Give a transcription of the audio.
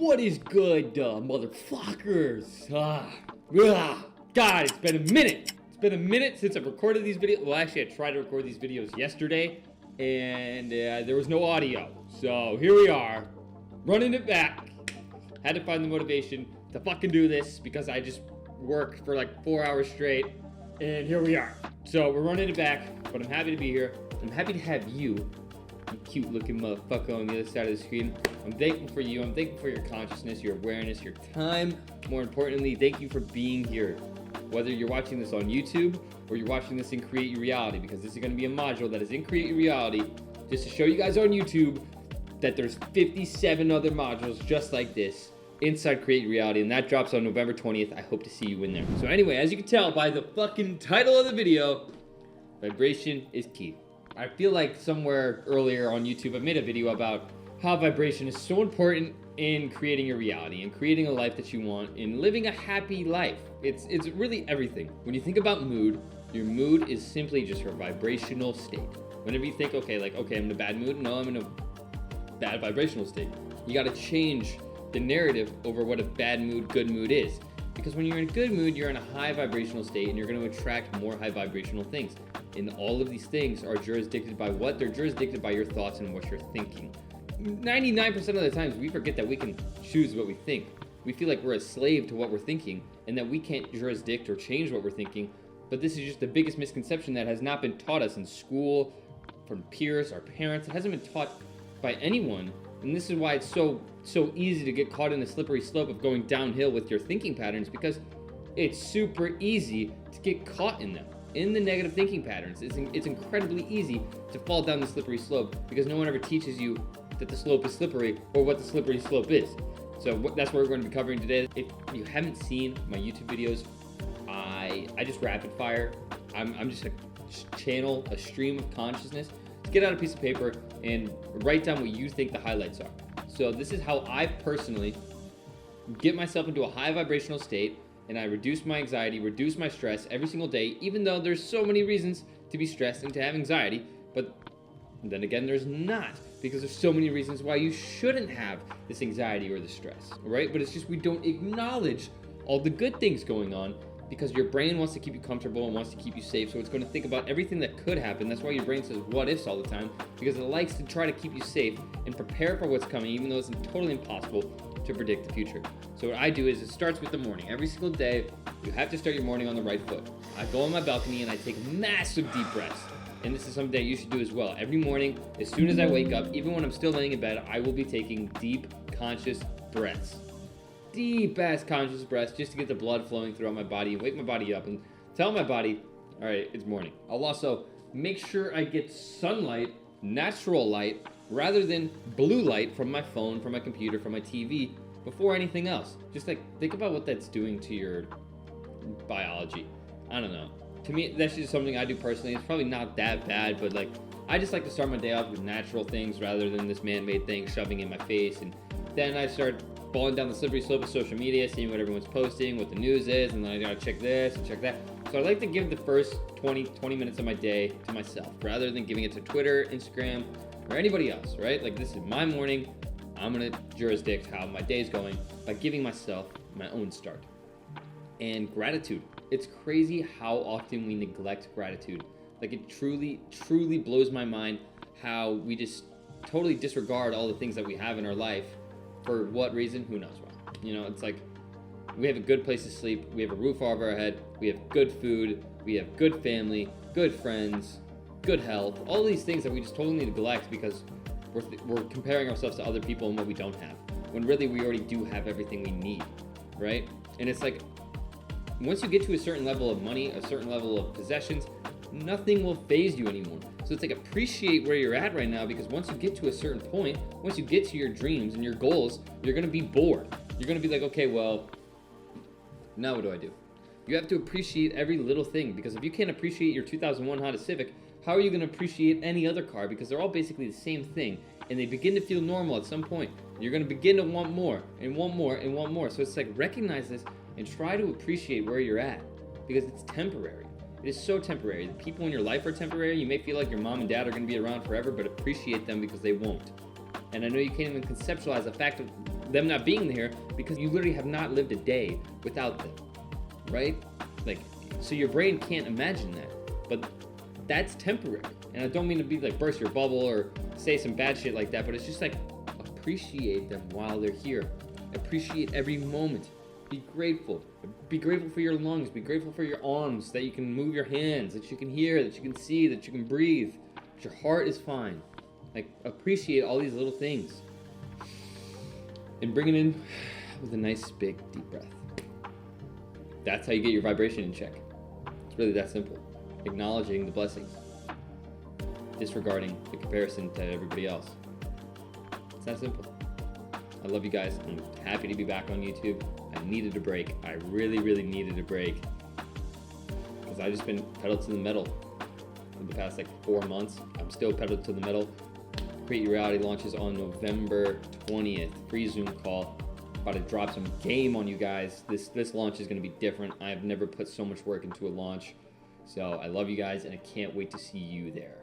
What is good, motherfuckers? God, it's been a minute. It's been a minute since I've recorded these videos. Well, actually, I tried to record these videos yesterday, and there was no audio. So here we are, running it back. Had to find the motivation to fucking do this because I just worked for like 4 hours straight, and here we are. So we're running it back, but I'm happy to be here. I'm happy to have you cute looking motherfucker on the other side of the screen. I'm thankful for you. I'm thankful for your consciousness, your awareness, your time. More importantly, thank you for being here. Whether you're watching this on YouTube or you're watching this in Create Your Reality, because this is going to be a module that is in Create Your Reality, just to show you guys on YouTube that there's 57 other modules just like this inside Create Your Reality, and that drops on November 20th. I hope to see you in there. So anyway, as you can tell by the fucking title of the video, vibration is key. I feel like somewhere earlier on YouTube I made a video about how vibration is so important in creating your reality and creating a life that you want and living a happy life. It's really everything. When you think about mood, your mood is simply just your vibrational state. Whenever you think, okay, I'm in a bad mood, no, I'm in a bad vibrational state. You gotta change the narrative over what a bad mood, good mood is. Because when you're in a good mood, you're in a high vibrational state and you're gonna attract more high vibrational things. And all of these things are jurisdicted by what? They're jurisdicted by your thoughts and what you're thinking. 99% of the times we forget that we can choose what we think. We feel like we're a slave to what we're thinking and that we can't jurisdict or change what we're thinking. But this is just the biggest misconception that has not been taught us in school, from peers, our parents. It hasn't been taught by anyone. And this is why it's so easy to get caught in the slippery slope of going downhill with your thinking patterns, because it's super easy to get caught in them. In the negative thinking patterns, it's incredibly easy to fall down the slippery slope because no one ever teaches you that the slope is slippery or what the slippery slope is. So that's what we're going to be covering today. If you haven't seen my YouTube videos, I just rapid fire. I'm just a channel, a stream of consciousness. Get out a piece of paper and write down what you think the highlights are. So this is how I personally get myself into a high vibrational state, and I reduce my anxiety, reduce my stress every single day, even though there's so many reasons to be stressed and to have anxiety. But then again, there's not, because there's so many reasons why you shouldn't have this anxiety or this stress, right? But it's just we don't acknowledge all the good things going on because your brain wants to keep you comfortable and wants to keep you safe. So it's going to think about everything that could happen. That's why your brain says what ifs all the time, because it likes to try to keep you safe and prepare for what's coming, even though it's totally impossible to predict the future. So what I do is it starts with the morning. Every single day, you have to start your morning on the right foot. I go on my balcony and I take massive deep breaths. And this is something that you should do as well. Every morning, as soon as I wake up, even when I'm still laying in bed, I will be taking deep, conscious breaths. Deep ass conscious breaths just to get the blood flowing throughout my body and wake my body up and tell my body, all right, it's morning. I'll also make sure I get sunlight, natural light, rather than blue light from my phone, from my computer, from my TV, before anything else. Just like, think about what that's doing to your biology. I don't know. To me, that's just something I do personally. It's probably not that bad, but like, I just like to start my day off with natural things rather than this man-made thing shoving in my face. And then I start falling down the slippery slope of social media, seeing what everyone's posting, what the news is, and then I gotta check this and check that. So I like to give the first 20 minutes of my day to myself, rather than giving it to Twitter, Instagram, or anybody else, right? Like, this is my morning. I'm gonna jurisdict how my day's going by giving myself my own start. And gratitude. It's crazy how often we neglect gratitude. Like, it truly blows my mind how we just totally disregard all the things that we have in our life. For what reason? Who knows why? You know, it's like, we have a good place to sleep, we have a roof over our head, we have good food, we have good family, good friends, good health, all these things that we just totally neglect because we're comparing ourselves to other people and what we don't have, when really we already do have everything we need, right? And it's like, once you get to a certain level of money, a certain level of possessions, nothing will faze you anymore. So it's like, appreciate where you're at right now, because once you get to a certain point, once you get to your dreams and your goals, you're gonna be bored. You're gonna be like, okay, well, now what do I do? You have to appreciate every little thing, because if you can't appreciate your 2001 Honda Civic, how are you gonna appreciate any other car? Because they're all basically the same thing, and they begin to feel normal at some point. You're gonna begin to want more, and want more, and want more. So it's like, recognize this and try to appreciate where you're at, because it's temporary. It is so temporary. The people in your life are temporary. You may feel like your mom and dad are going to be around forever, but appreciate them because they won't. And I know you can't even conceptualize the fact of them not being there because you literally have not lived a day without them, right? Like, so your brain can't imagine that, but that's temporary. And I don't mean to be like burst your bubble or say some bad shit like that, but it's just like appreciate them while they're here. Appreciate every moment. Be grateful. Be grateful for your lungs. Be grateful for your arms, that you can move your hands, that you can hear, that you can see, that you can breathe, that your heart is fine. Like, appreciate all these little things. And bring it in with a nice, big, deep breath. That's how you get your vibration in check. It's really that simple. Acknowledging the blessings. Disregarding the comparison to everybody else. It's that simple. I love you guys. I'm happy to be back on YouTube. I needed a break. I really, really needed a break. Because I've just been pedal to the metal for the past like 4 months. I'm still pedal to the metal. Create Your Reality launches on November 20th. Free Zoom call. About to drop some game on you guys. This launch is going to be different. I have never put so much work into a launch. So I love you guys and I can't wait to see you there.